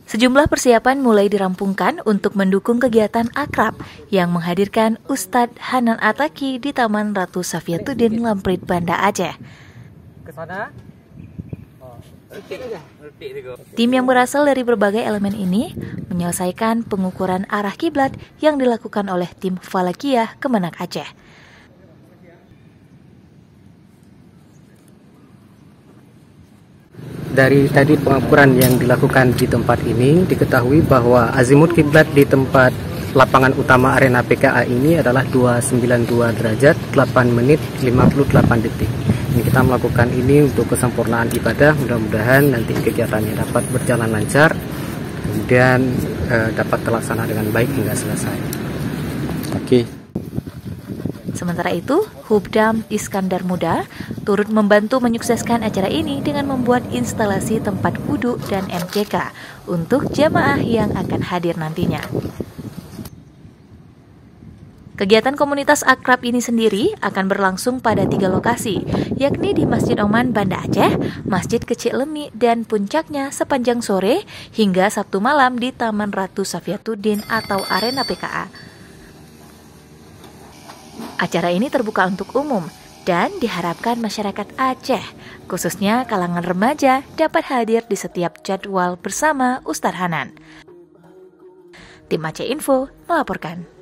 Sejumlah persiapan mulai dirampungkan untuk mendukung kegiatan akrab yang menghadirkan Ustadz Hanan Ataki di Taman Ratu Safiatuddin, Lamprit, Banda Aceh. Tim yang berasal dari berbagai elemen ini menyelesaikan pengukuran arah kiblat yang dilakukan oleh tim Falakiyah Kemenak Aceh. Dari tadi pengukuran yang dilakukan di tempat ini, diketahui bahwa azimut kiblat di tempat lapangan utama arena PKA ini adalah 292 derajat 8 menit 58 detik. Ini kita melakukan ini untuk kesempurnaan ibadah, mudah-mudahan nanti kegiatannya dapat berjalan lancar, kemudian dapat terlaksana dengan baik hingga selesai. Oke. Sementara itu, Hubdam Iskandar Muda turut membantu menyukseskan acara ini dengan membuat instalasi tempat wudhu dan MCK untuk jamaah yang akan hadir nantinya. Kegiatan komunitas akrab ini sendiri akan berlangsung pada 3 lokasi, yakni di Masjid Oman Banda Aceh, Masjid Kecik Lemi, dan puncaknya sepanjang sore hingga Sabtu malam di Taman Ratu Safiatuddin atau Arena PKA. Acara ini terbuka untuk umum dan diharapkan masyarakat Aceh, khususnya kalangan remaja, dapat hadir di setiap jadwal bersama Ustadz Hanan. Tim Aceh Info melaporkan.